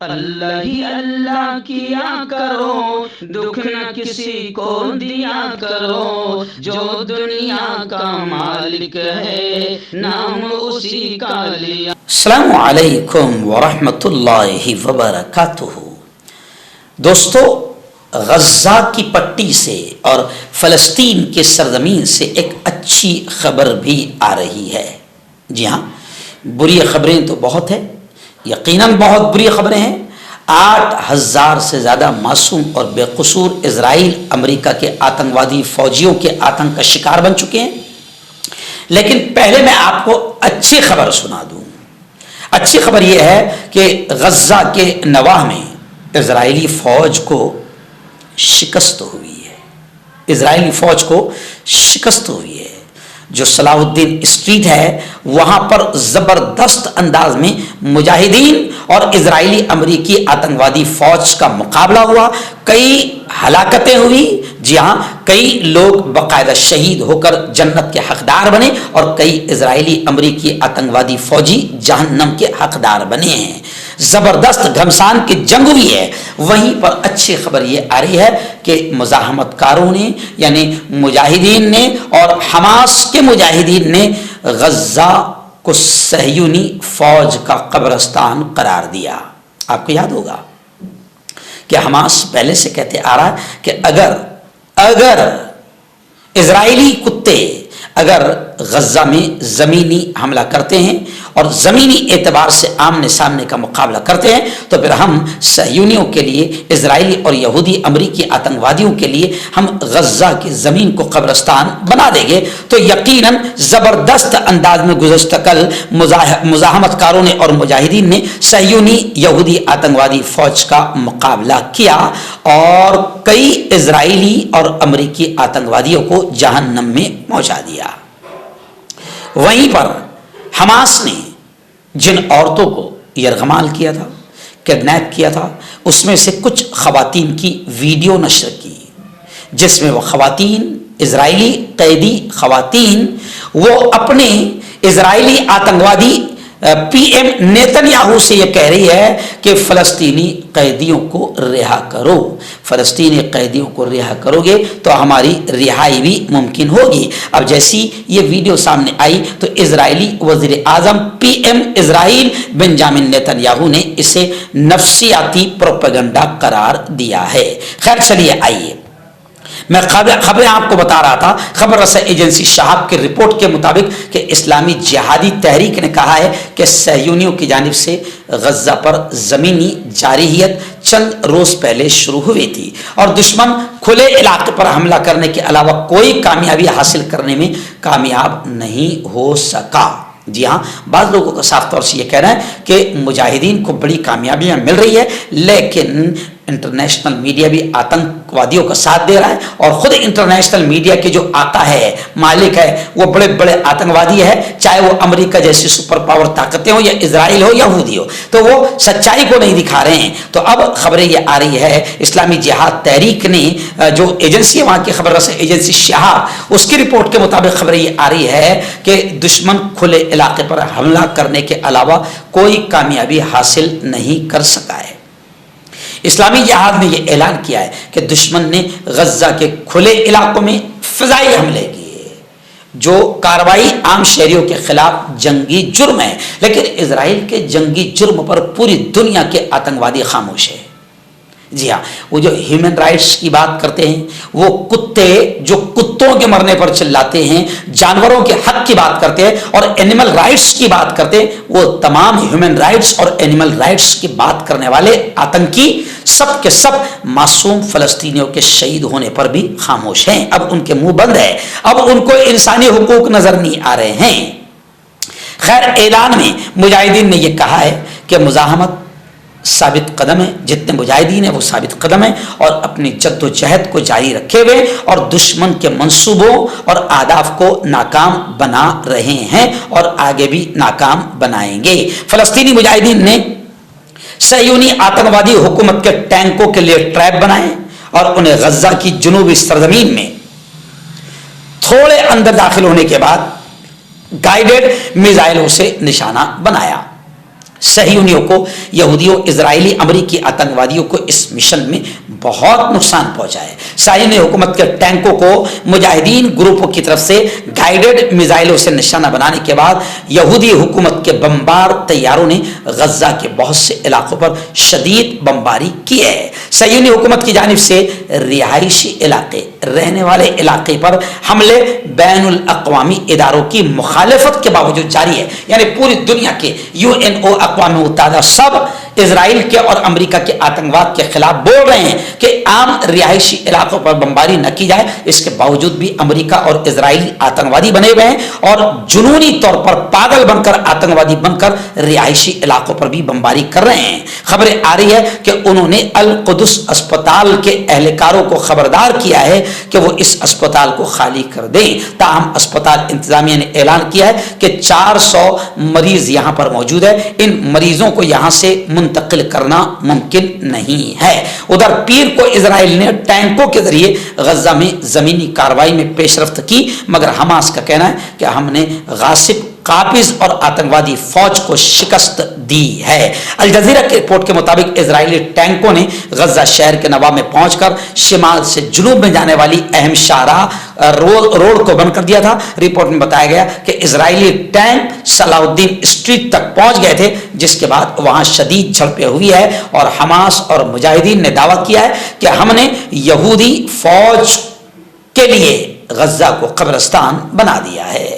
اللہ ہی اللہ کیا کرو، دکھ نہ کسی کو دیا کرو، جو دنیا کا مالک ہے نام اسی کا لیا۔ السلام علیکم ورحمۃ اللہ وبرکاتہ۔ دوستو، غزہ کی پٹی سے اور فلسطین کی سرزمین سے ایک اچھی خبر بھی آ رہی ہے۔ جی ہاں، بری خبریں تو بہت ہیں، یقیناً بہت بری خبریں ہیں۔ 8,000 سے زیادہ معصوم اور بے قصور اسرائیل امریکہ کے آتنکوادی فوجیوں کے آتنک کا شکار بن چکے ہیں۔ لیکن پہلے میں آپ کو اچھی خبر سنا دوں۔ اچھی خبر یہ ہے کہ غزہ کے نواح میں اسرائیلی فوج کو شکست ہوئی ہے۔ اسرائیلی فوج کو شکست ہوئی ہے۔ جو صلاح الدین اسٹریٹ ہے وہاں پر زبردست انداز میں مجاہدین اور اسرائیلی امریکی آتنکوادی فوج کا مقابلہ ہوا۔ کئی ہلاکتیں ہوئی، جی ہاں، کئی لوگ باقاعدہ شہید ہو کر جنت کے حقدار بنے اور کئی اسرائیلی امریکی آتنکوادی فوجی جہنم کے حقدار بنے ہیں۔ زبردست گھمسان کی جنگ ہوئی ہے۔ وہیں پر اچھی خبر یہ آ رہی ہے کہ مزاحمت کاروں نے یعنی مجاہدین نے اور حماس کے مجاہدین نے غزہ کو صہیونی فوج کا قبرستان قرار دیا۔ آپ کو یاد ہوگا کہ حماس پہلے سے کہتے آ رہا ہے کہ اگر اسرائیلی کتے اگر غزہ میں زمینی حملہ کرتے ہیں اور زمینی اعتبار سے آمنے سامنے کا مقابلہ کرتے ہیں تو پھر ہم صہیونیوں کے لیے، اسرائیلی اور یہودی امریکی آتنکوادیوں کے لیے ہم غزہ کی زمین کو قبرستان بنا دیں گے۔ تو یقیناً زبردست انداز میں گزشتہ کل مزاحمت کاروں نے اور مجاہدین نے صہیونی یہودی آتنکوادی فوج کا مقابلہ کیا اور کئی اسرائیلی اور امریکی آتنکوادیوں کو جہنم میں پہنچا دیا۔ وہیں پر حماس نے جن عورتوں کو یرغمال کیا تھا، کڈنیپ کیا تھا، اس میں سے کچھ خواتین کی ویڈیو نشر کی، جس میں وہ خواتین، اسرائیلی قیدی خواتین، وہ اپنے اسرائیلی آتنکوادی پی ایم نیتن یاہو سے یہ کہہ رہی ہے کہ فلسطینی قیدیوں کو رہا کرو، فلسطینی قیدیوں کو رہا کرو گے تو ہماری رہائی بھی ممکن ہوگی۔ اب جیسی یہ ویڈیو سامنے آئی تو اسرائیلی وزیر اعظم پی ایم اسرائیل بنجامن نیتن یاہو نے اسے نفسیاتی پروپیگنڈا قرار دیا ہے۔ خیر چلیے آئیے، میں خبریں آپ کو بتا رہا تھا۔ خبر رساں ایجنسی شہاب کی رپورٹ کے مطابق کہ اسلامی جہادی تحریک نے کہا ہے کہ صہیونیوں کی جانب سے غزہ پر زمینی جارحیت چند روز پہلے شروع ہوئی تھی اور دشمن کھلے علاقے پر حملہ کرنے کے علاوہ کوئی کامیابی حاصل کرنے میں کامیاب نہیں ہو سکا۔ جی ہاں، بعض لوگوں کا صاف طور سے یہ کہنا ہے کہ مجاہدین کو بڑی کامیابیاں مل رہی ہے، لیکن انٹرنیشنل میڈیا بھی آتنکوادیوں کا ساتھ دے رہا ہے اور خود انٹرنیشنل میڈیا کے جو آقا ہے، مالک ہے، وہ بڑے بڑے آتنکوادی ہے، چاہے وہ امریکہ جیسی سپر پاور طاقتیں ہوں یا اسرائیل ہو یا یہودی ہو، تو وہ سچائی کو نہیں دکھا رہے ہیں۔ تو اب خبریں یہ آ رہی ہے، اسلامی جہاد تحریک نے جو ایجنسی ہے وہاں کی خبر رساں ایجنسی شہاب، اس کی رپورٹ کے مطابق خبریں یہ آ رہی ہے کہ دشمن کھلے علاقے پر حملہ کرنے کے علاوہ کوئی کامیابی حاصل نہیں کر سکا ہے۔ اسلامی جہاد نے یہ اعلان کیا ہے کہ دشمن نے غزہ کے کھلے علاقوں میں فضائی حملے کیے، جو کارروائی عام شہریوں کے خلاف جنگی جرم ہے، لیکن اسرائیل کے جنگی جرم پر پوری دنیا کے آتنکوادی خاموش ہے۔ جی ہاں، وہ جو ہیومن رائٹس کی بات کرتے ہیں، وہ کتے جو کتوں کے مرنے پر چلاتے ہیں، جانوروں کے حق کی بات کرتے ہیں اور اینیمل رائٹس کی بات کرتے ہیں، وہ تمام ہیومن رائٹس اور اینیمل رائٹس کی بات کرنے والے آتنکی سب کے سب معصوم فلسطینیوں کے شہید ہونے پر بھی خاموش ہیں۔ اب ان کے منہ بند ہے، اب ان کو انسانی حقوق نظر نہیں آ رہے ہیں۔ خیر، اعلان میں مجاہدین نے یہ کہا ہے کہ مزاحمت ثابت قدم ہے، جتنے مجاہدین ہیں وہ ثابت قدم ہیں اور اپنی جد و جہد کو جاری رکھے ہوئے اور دشمن کے منصوبوں اور اہداف کو ناکام بنا رہے ہیں اور آگے بھی ناکام بنائیں گے۔ فلسطینی مجاہدین نے صہیونی آتنکوادی حکومت کے ٹینکوں کے لیے ٹریپ بنائے اور انہیں غزہ کی جنوبی سرزمین میں تھوڑے اندر داخل ہونے کے بعد گائیڈڈ میزائلوں سے نشانہ بنایا۔ صہیونیوں کو, یہودیوں, اسرائیلی, امریکی آتنکوادیوں کو اس مشن میں بہت نقصان پہنچا ہے. صہیونی حکومت کے ٹینکوں کو مجاہدین گروپوں کی طرف سے گائیڈڈ میزائلوں سے نشانہ بنانے کے بعد یہودی حکومت کے بمبار طیاروں نے غزہ کے بہت سے علاقوں پر شدید بمباری کی ہے. صہیونی حکومت کی جانب سے رہائشی علاقے, رہنے والے علاقے پر حملے بین الاقوامی اداروں کی مخالفت کے باوجود جاری ہے. یعنی پوری دنیا کے UNESCO, اقوام متحدہ, سب اسرائیل کے اور امریکہ کے آتنکواد کے خلاف بول رہے ہیں کہ عام رہائشی علاقوں پر بمباری نہ کی جائے. اس کے باوجود بھی امریکہ اور اسرائیل آتنکوادی بنے ہوئے ہیں اور جنونی طور پر پاگل بن کر, آتنکوادی بن کر رہائشی علاقوں پر بھی بمباری کر رہے ہیں. خبریں آ رہی ہے کہ انہوں نے القدس اسپتال کے اہلکاروں کو خبردار کیا ہے کہ وہ اس اسپتال کو خالی کر دیں. تاہم اسپتال انتظامیہ نے اعلان کیا ہے کہ 400 مریض یہاں پر موجود ہے. ان مریضوں کو یہاں سے منتقل کرنا ممکن نہیں ہے. ادھر پیر کو اسرائیل نے ٹینکوں کے ذریعے غزہ میں زمینی کارروائی میں پیش رفت کی, مگر حماس کا کہنا ہے کہ ہم نے غاصب, قابض اور آتنکوادی فوج کو شکست دی ہے. الجزیرہ کی رپورٹ کے مطابق اسرائیلی ٹینکوں نے غزہ شہر کے نواح میں پہنچ کر شمال سے جنوب میں جانے والی اہم شاہراہ روڈ کو بند کر دیا تھا. رپورٹ میں بتایا گیا کہ اسرائیلی ٹینک صلاح الدین اسٹریٹ تک پہنچ گئے تھے, جس کے بعد وہاں شدید جھڑپیں ہوئی ہے اور حماس اور مجاہدین نے دعویٰ کیا ہے کہ ہم نے یہودی فوج کے لیے غزہ کو قبرستان بنا دیا ہے.